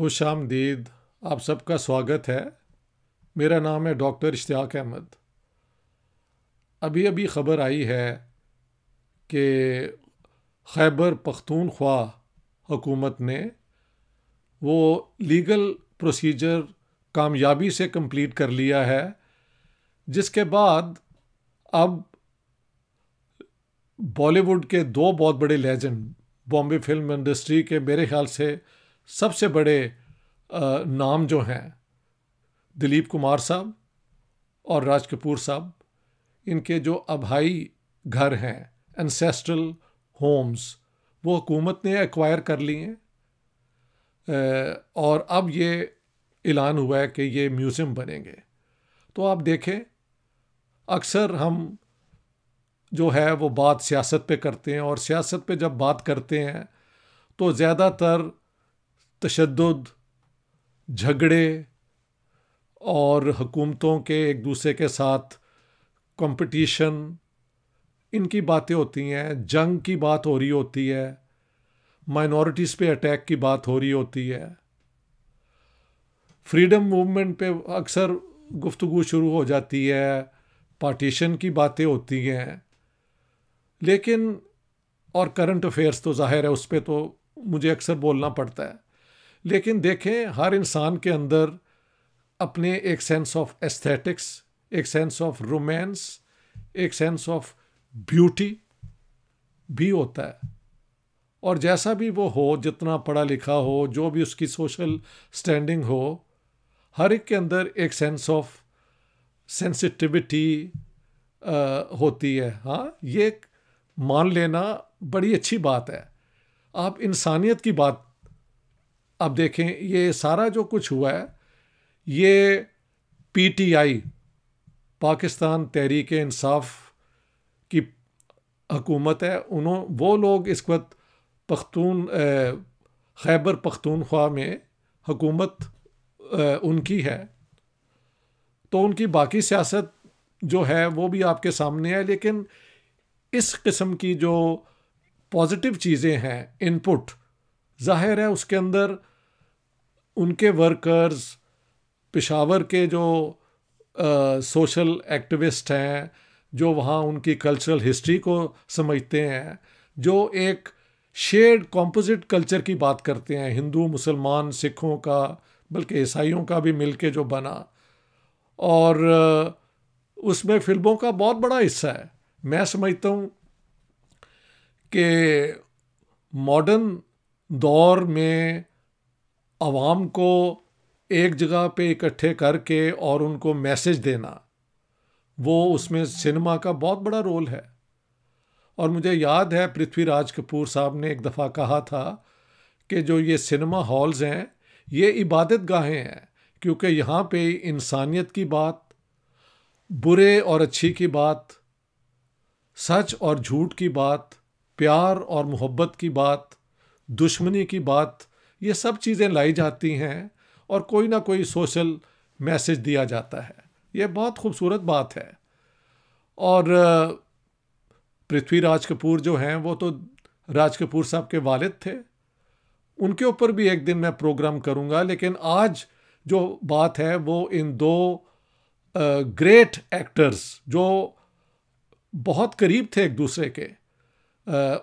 खुश आमदीद। आप सबका स्वागत है। मेरा नाम है डॉक्टर इश्तियाक अहमद। अभी अभी ख़बर आई है कि खैबर पख्तूनख्वा हुकूमत ने वो लीगल प्रोसीजर कामयाबी से कंप्लीट कर लिया है, जिसके बाद अब बॉलीवुड के दो बहुत बड़े लेजेंड, बॉम्बे फिल्म इंडस्ट्री के मेरे ख्याल से सबसे बड़े नाम जो हैं, दिलीप कुमार साहब और राज कपूर साहब, इनके जो अभाई घर हैं, एंसेस्ट्रल होम्स, वो हुकूमत ने एक्वायर कर लिए हैं और अब ये ऐलान हुआ है कि ये म्यूज़ियम बनेंगे। तो आप देखें, अक्सर हम जो है वो बात सियासत पे करते हैं, और सियासत पे जब बात करते हैं तो ज़्यादातर तशद्दुद, झगड़े और हुकूमतों के एक दूसरे के साथ कंपटीशन, इनकी बातें होती हैं। जंग की बात हो रही होती है, माइनॉरिटीज़ पे अटैक की बात हो रही होती है, फ्रीडम मूवमेंट पे अक्सर गुफ्तगू शुरू हो जाती है, पार्टीशन की बातें होती हैं। लेकिन और करंट अफेयर्स तो ज़ाहिर है, उस पर तो मुझे अक्सर बोलना पड़ता है। लेकिन देखें, हर इंसान के अंदर अपने एक सेंस ऑफ एस्थेटिक्स, एक सेंस ऑफ रोमांस, एक सेंस ऑफ ब्यूटी भी होता है। और जैसा भी वो हो, जितना पढ़ा लिखा हो, जो भी उसकी सोशल स्टैंडिंग हो, हर एक के अंदर एक सेंस ऑफ सेंसिटिविटी होती है। हाँ, ये मान लेना बड़ी अच्छी बात है। आप इंसानियत की बात अब देखें, ये सारा जो कुछ हुआ है, ये पीटीआई, पाकिस्तान तहरीक इंसाफ की हुकूमत है। वो लोग इस वक्त खैबर पख्तूनख्वा में हुकूमत उनकी है, तो उनकी बाकी सियासत जो है वो भी आपके सामने है। लेकिन इस किस्म की जो पॉजिटिव चीज़ें हैं, इनपुट, जाहिर है उसके अंदर उनके वर्कर्स, पेशावर के जो सोशल एक्टिविस्ट हैं, जो वहाँ उनकी कल्चरल हिस्ट्री को समझते हैं, जो एक शेयर्ड कॉम्पोजिट कल्चर की बात करते हैं, हिंदू, मुसलमान, सिखों का, बल्कि ईसाइयों का भी मिलके जो बना, और उसमें फिल्मों का बहुत बड़ा हिस्सा है। मैं समझता हूँ कि मॉडर्न दौर में आवाम को एक जगह पे इकट्ठे करके और उनको मैसेज देना, वो उसमें सिनेमा का बहुत बड़ा रोल है। और मुझे याद है पृथ्वीराज कपूर साहब ने एक दफ़ा कहा था कि जो ये सिनेमा हॉल्स हैं, ये इबादत गाहें हैं, क्योंकि यहाँ पे इंसानियत की बात, बुरे और अच्छी की बात, सच और झूठ की बात, प्यार और मोहब्बत की बात, दुश्मनी की बात, ये सब चीज़ें लाई जाती हैं और कोई ना कोई सोशल मैसेज दिया जाता है। ये बहुत खूबसूरत बात है। और पृथ्वीराज कपूर जो हैं, वो तो राज कपूर साहब के वालिद थे, उनके ऊपर भी एक दिन मैं प्रोग्राम करूंगा। लेकिन आज जो बात है वो इन दो ग्रेट एक्टर्स जो बहुत करीब थे एक दूसरे के,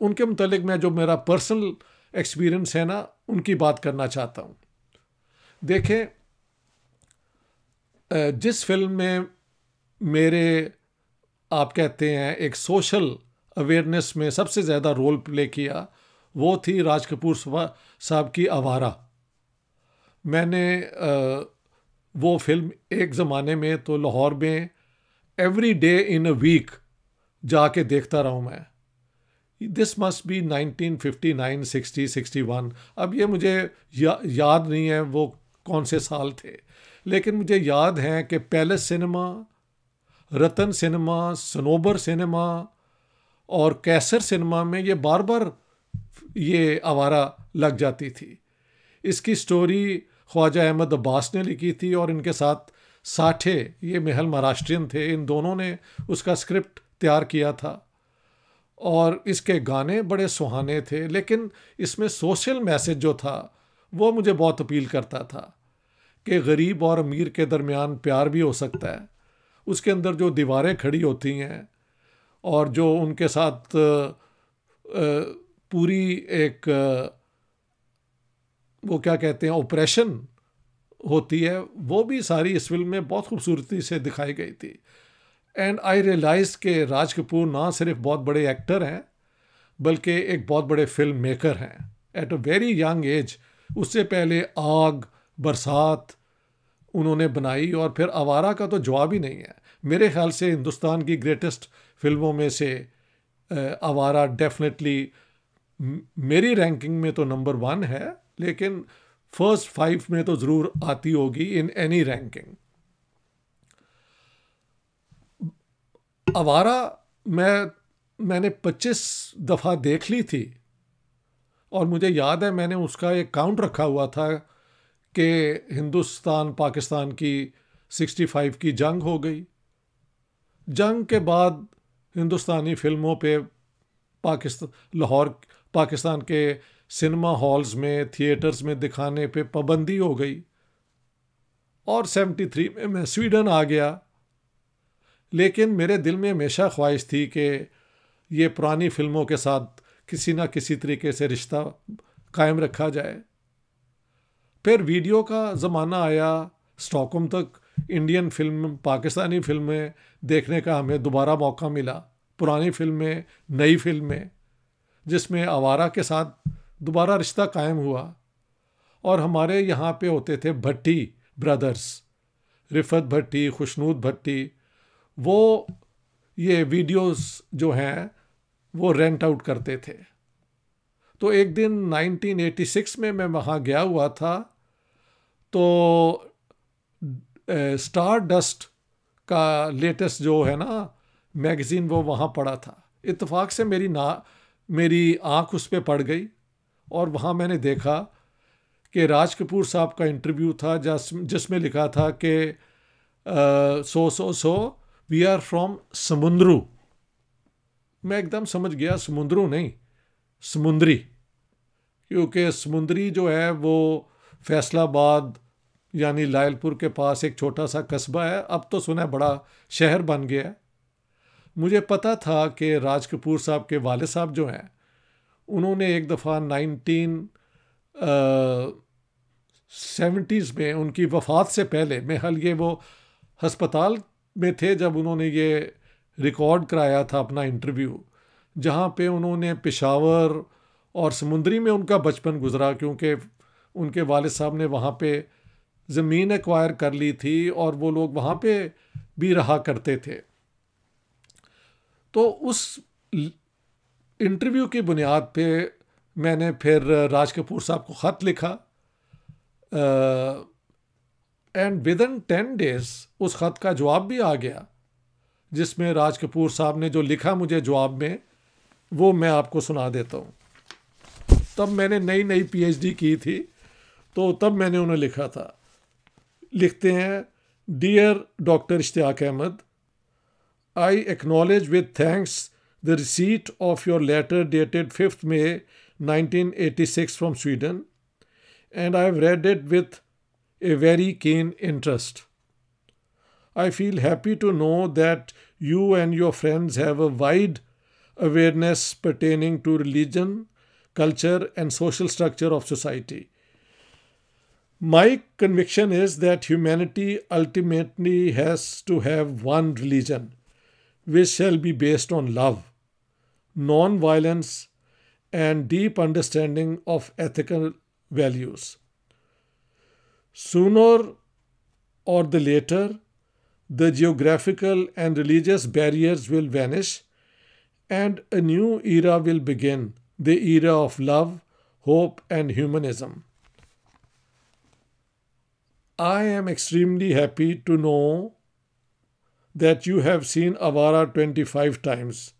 उनके मुतालिक मैं जो मेरा पर्सनल एक्सपीरियंस है ना, उनकी बात करना चाहता हूँ। देखें, जिस फिल्म में मेरे, आप कहते हैं, एक सोशल अवेयरनेस में सबसे ज़्यादा रोल प्ले किया, वो थी राज कपूर साहब की आवारा। मैंने वो फिल्म एक ज़माने में तो लाहौर में every day in a week जाके देखता रहा हूँ मैं। This must be 1959, 60, 61। अब ये मुझे याद नहीं है वो कौन से साल थे, लेकिन मुझे याद है कि पैलेस सिनेमा, रतन सिनेमा, सनोबर सिनेमा और कैसर सिनेमा में ये बार बार ये आवारा लग जाती थी। इसकी स्टोरी ख्वाजा अहमद अब्बास ने लिखी थी और इनके साथ साठे, ये महल महाराष्ट्रियन थे, इन दोनों ने उसका स्क्रिप्ट तैयार किया था और इसके गाने बड़े सुहाने थे। लेकिन इसमें सोशल मैसेज जो था वो मुझे बहुत अपील करता था कि गरीब और अमीर के दरमियान प्यार भी हो सकता है। उसके अंदर जो दीवारें खड़ी होती हैं और जो उनके साथ पूरी एक वो क्या कहते हैं ऑपरेशन होती है, वो भी सारी इस फिल्म में बहुत खूबसूरती से दिखाई गई थी। एंड आई रियलाइज के राज कपूर ना सिर्फ बहुत बड़े एक्टर हैं बल्कि एक बहुत बड़े फिल्म मेकर हैं at a very young age. उससे पहले आग, बरसात उन्होंने बनाई और फिर आवारा का तो जवाब ही नहीं है। मेरे ख्याल से हिंदुस्तान की ग्रेटेस्ट फिल्मों में से आवारा डेफिनेटली मेरी रैंकिंग में तो नंबर 1 है, लेकिन फर्स्ट 5 में तो ज़रूर आती होगी इन एनी रैंकिंग। आवारा मैंने 25 दफ़ा देख ली थी और मुझे याद है मैंने उसका एक काउंट रखा हुआ था कि हिंदुस्तान पाकिस्तान की 65 की जंग हो गई। जंग के बाद हिंदुस्तानी फिल्मों पे लाहौर पाकिस्तान के सिनेमा हॉल्स में, थिएटर्स में दिखाने पे पाबंदी हो गई और 73 में मैं स्वीडन आ गया। लेकिन मेरे दिल में हमेशा ख्वाहिश थी कि ये पुरानी फिल्मों के साथ किसी ना किसी तरीके से रिश्ता कायम रखा जाए। फिर वीडियो का ज़माना आया, स्टॉकहोम तक इंडियन फिल्म, पाकिस्तानी फिल्में देखने का हमें दोबारा मौका मिला। पुरानी फिल्में, नई फिल्में, जिसमें आवारा के साथ दोबारा रिश्ता कायम हुआ। और हमारे यहाँ पे होते थे भट्टी ब्रदर्स, रिफत भट्टी, खुशनूद भट्टी, वो ये वीडियोस जो हैं वो रेंट आउट करते थे। तो एक दिन 1986 में मैं वहाँ गया हुआ था, तो स्टार डस्ट का लेटेस्ट जो है ना मैगज़ीन, वो वहाँ पड़ा था। इत्तेफाक से मेरी आँख उस पर पड़ गई और वहाँ मैंने देखा कि राज कपूर साहब का इंटरव्यू था जिसमें लिखा था कि सो वी आर फ्रॉम समुंद्रू। मैं एकदम समझ गया, समुंद्रू नहीं, समुंदरी, क्योंकि समुंदरी जो है वो फैसलाबाद यानी लायलपुर के पास एक छोटा सा कस्बा है। अब तो सुना है बड़ा शहर बन गया है। मुझे पता था कि राज कपूर साहब के वालिद साहब जो हैं उन्होंने एक दफ़ा 1970s में, उनकी वफ़ात से पहले, मैं ख्याल ये वो हस्पताल में थे जब उन्होंने ये रिकॉर्ड कराया था अपना इंटरव्यू, जहाँ पे उन्होंने पेशावर और समुंदरी में उनका बचपन गुजरा, क्योंकि उनके वालिद साहब ने वहाँ पे ज़मीन एक्वायर कर ली थी और वो लोग वहाँ पे भी रहा करते थे। तो उस इंटरव्यू की बुनियाद पे मैंने फिर राज कपूर साहब को ख़त लिखा एंड विदिन 10 days उस ख़त का जवाब भी आ गया, जिसमें राज कपूर साहब ने जो लिखा मुझे जवाब में, वो मैं आपको सुना देता हूँ। तब मैंने नई PhD की थी, तो तब मैंने उन्हें लिखा था। लिखते हैं, dear doctor Ishtiaq Ahmed, I acknowledge with thanks the receipt of your letter dated 5th May 1986 from Sweden, and I have read it with a very keen interest. I feel happy to know that you and your friends have a wide awareness pertaining to religion, culture, and social structure of society. My conviction is that humanity ultimately has to have one religion, which shall be based on love, non-violence, and deep understanding of ethical values. Sooner or the later, the geographical and religious barriers will vanish and a new era will begin, the era of love, hope, and humanism. I am extremely happy to know that you have seen Avara 25 times.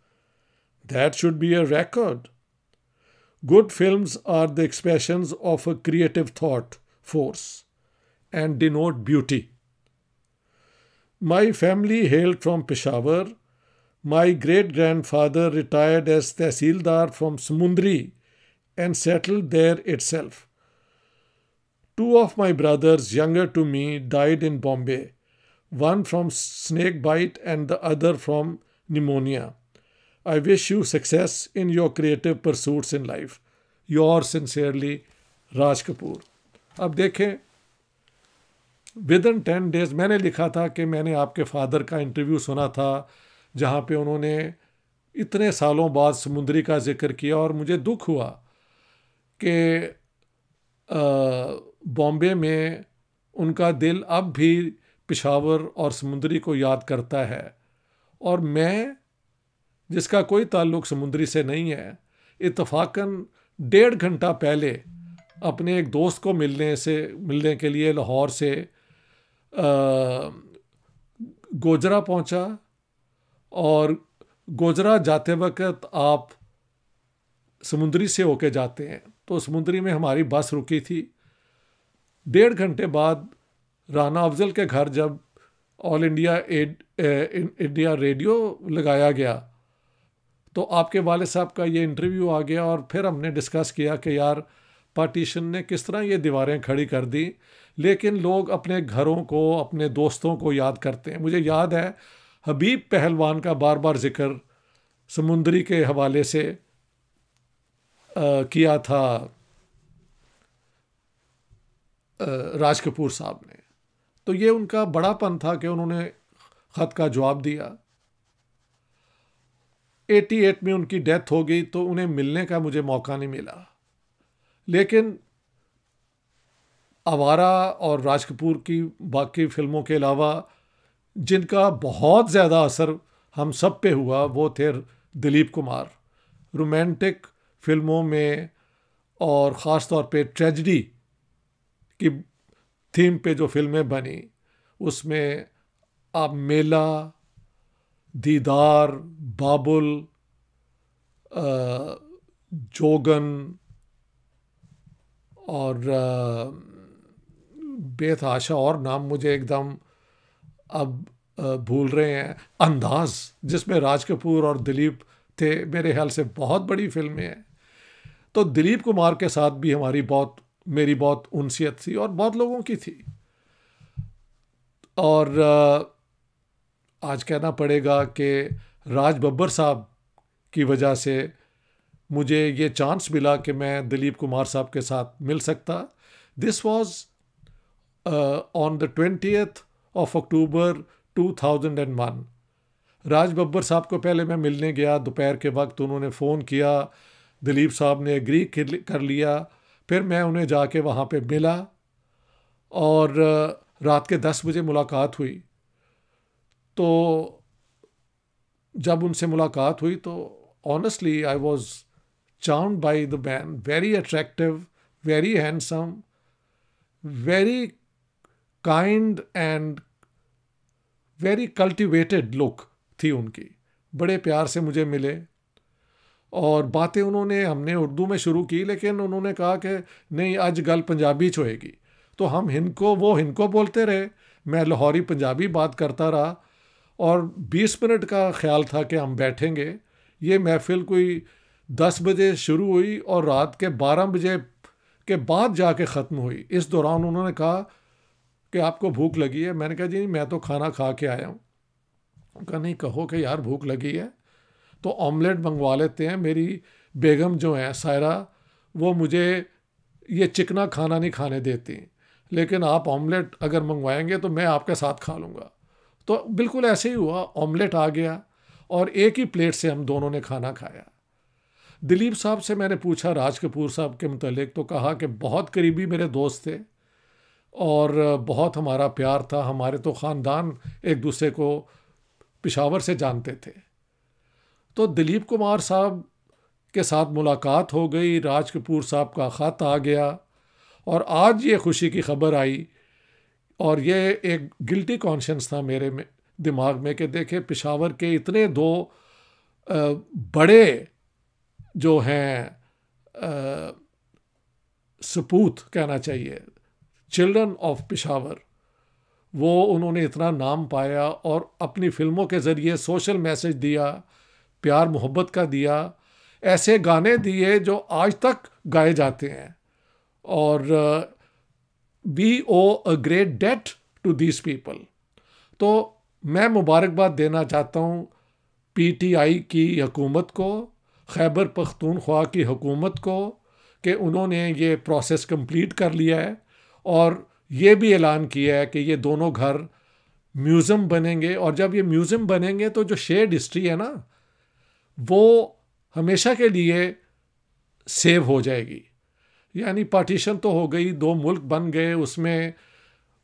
That should be a record. Good films are the expressions of a creative thought force and denote beauty. My family hailed from Peshawar. My great-grandfather retired as Tehsildar from Samundri and settled there itself. 2 of my brothers younger to me died in Bombay, one from snake bite and the other from pneumonia. I wish you success in your creative pursuits in life. Yours sincerely, Raj Kapoor. अब देखें, with in 10 days मैंने लिखा था कि मैंने आपके father का interview सुना था जहाँ पे उन्होंने इतने सालों बाद समुद्री का जिक्र किया, और मुझे दुख हुआ कि बॉम्बे में उनका दिल अब भी पेशावर और समुद्री को याद करता है, और मैं जिसका कोई ताल्लुक़ समुद्री से नहीं है, इत्तफाकन 1.5 घंटा पहले अपने एक दोस्त को मिलने के लिए लाहौर से गोजरा पहुंचा। और गोजरा जाते वक्त आप समुद्री से होके जाते हैं, तो समुद्री में हमारी बस रुकी थी। 1.5 घंटे बाद राना अफजल के घर जब ऑल इंडिया रेडियो लगाया गया, तो आपके वाले साहब का ये इंटरव्यू आ गया, और फिर हमने डिस्कस किया कि यार पार्टीशन ने किस तरह ये दीवारें खड़ी कर दी, लेकिन लोग अपने घरों को, अपने दोस्तों को याद करते हैं। मुझे याद है हबीब पहलवान का बार बार जिक्र समुद्री के हवाले से किया था राज कपूर साहब ने। तो ये उनका बड़ापन था कि उन्होंने ख़त का जवाब दिया। 88 में उनकी डेथ हो गई, तो उन्हें मिलने का मुझे मौका नहीं मिला। लेकिन आवारा और राज कपूर की बाकी फिल्मों के अलावा जिनका बहुत ज़्यादा असर हम सब पे हुआ, वो थे दिलीप कुमार। रोमांटिक फिल्मों में और ख़ास तौर पे ट्रेजेडी की थीम पे जो फिल्में बनी, उसमें आप मेला, दीदार, बाबुल, जोगन और बेतहाशा और नाम मुझे एकदम अब भूल रहे हैं, अंदाज, जिसमें राज कपूर और दिलीप थे, मेरे ख्याल से बहुत बड़ी फिल्में हैं। तो दिलीप कुमार के साथ भी मेरी बहुत उनसियत थी और बहुत लोगों की थी। और आज कहना पड़ेगा कि राज बब्बर साहब की वजह से मुझे ये चांस मिला कि मैं दिलीप कुमार साहब के साथ मिल सकता। This was on the 20th of October 2001। Raj Babbar साहब को पहले मैं मिलने गया दोपहर के वक्त, उन्होंने फ़ोन किया, दिलीप साहब ने एग्री कर लिया, फिर मैं उन्हें जाके वहाँ पे मिला और रात के 10 बजे मुलाकात हुई। तो जब उनसे मुलाकात हुई तो honestly I was charmed by the man, very attractive, very handsome, very kind and very cultivated look थी उनकी। बड़े प्यार से मुझे मिले और बातें हमने उर्दू में शुरू की, लेकिन उन्होंने कहा कि नहीं आज गल पंजाबी च होएगी। तो हम वो हिनको बोलते रहे, मैं लाहौरी पंजाबी बात करता रहा और 20 मिनट का ख्याल था कि हम बैठेंगे। ये महफिल कोई 10 बजे शुरू हुई और रात के 12 बजे के बाद जाके ख़त्म हुई। इस दौरान उन्होंने कहा कि आपको भूख लगी है? मैंने कहा जी मैं तो खाना खा के आया हूँ। कहा नहीं, कहो कि यार भूख लगी है तो ऑमलेट मंगवा लेते हैं। मेरी बेगम जो है सायरा, वो मुझे ये चिकना खाना नहीं खाने देती, लेकिन आप ऑमलेट अगर मंगवाएंगे तो मैं आपके साथ खा लूँगा। तो बिल्कुल ऐसे ही हुआ, ऑमलेट आ गया और एक ही प्लेट से हम दोनों ने खाना खाया। दिलीप साहब से मैंने पूछा राज कपूर साहब के मुतालिक, तो कहा कि बहुत करीबी मेरे दोस्त थे और बहुत हमारा प्यार था। हमारे तो ख़ानदान एक दूसरे को पेशावर से जानते थे। तो दिलीप कुमार साहब के साथ मुलाकात हो गई, राज कपूर साहब का ख़त आ गया और आज ये खुशी की खबर आई। और ये एक गिल्टी कॉन्शियंस था मेरे दिमाग में कि देखे पेशावर के इतने दो बड़े जो हैं सपूत कहना चाहिए, चिल्ड्रन ऑफ पेशावर, वो उन्होंने इतना नाम पाया और अपनी फिल्मों के ज़रिए सोशल मैसेज दिया, प्यार मोहब्बत का दिया, ऐसे गाने दिए जो आज तक गाए जाते हैं। और we owe a great debt to these people. तो मैं मुबारकबाद देना चाहता हूँ पीटीआई की हुकूमत को, खैबर पख्तूनख्वा की हुकूमत को, कि उन्होंने ये प्रोसेस कंप्लीट कर लिया है और ये भी ऐलान किया है कि ये दोनों घर म्यूज़ियम बनेंगे। और जब ये म्यूज़ियम बनेंगे तो जो शेयर्ड हिस्ट्री है ना, वो हमेशा के लिए सेव हो जाएगी। यानी पार्टीशन तो हो गई, दो मुल्क बन गए, उसमें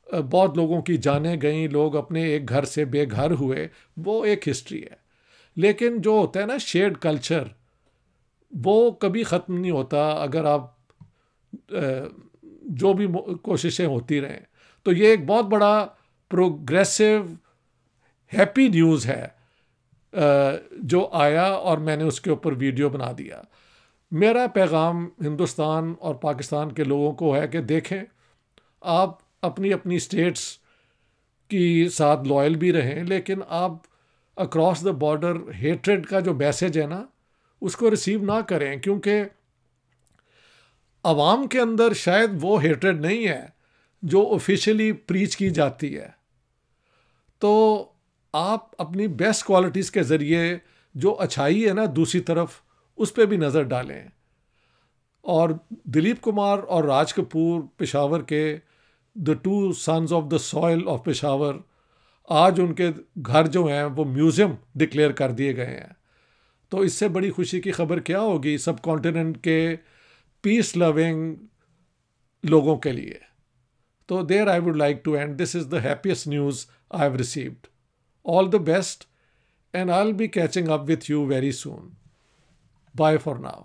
बहुत लोगों की जानें गईं, लोग अपने एक घर से बेघर हुए, वो एक हिस्ट्री है। लेकिन जो होता है ना शेयर्ड कल्चर, वो कभी ख़त्म नहीं होता अगर आप जो भी कोशिशें होती रहें। तो ये एक बहुत बड़ा प्रोग्रेसिव हैप्पी न्यूज़ है जो आया और मैंने उसके ऊपर वीडियो बना दिया। मेरा पैगाम हिंदुस्तान और पाकिस्तान के लोगों को है कि देखें, आप अपनी अपनी स्टेट्स की साथ लॉयल भी रहें, लेकिन आप अक्रॉस द बॉर्डर हेट्रेड का जो मैसेज है ना, उसको रिसीव ना करें, क्योंकि अवाम के अंदर शायद वो हेट्रेड नहीं है जो ऑफिशियली प्रीच की जाती है। तो आप अपनी बेस्ट क्वालिटीज़ के ज़रिए जो अच्छाई है ना दूसरी तरफ, उस पर भी नज़र डालें। और दिलीप कुमार और राज कपूर पेशावर के, the two sons of the soil of Peshawar, आज उनके घर जो हैं वो म्यूज़ियम डिक्लेयर कर दिए गए हैं। तो इससे बड़ी खुशी की खबर क्या होगी सब कॉन्टिनेंट के पीस लविंग लोगों के लिए। तो there I would like to end, this is the happiest news I have received. All the best, and I'll be catching up with you very soon. Bye for now.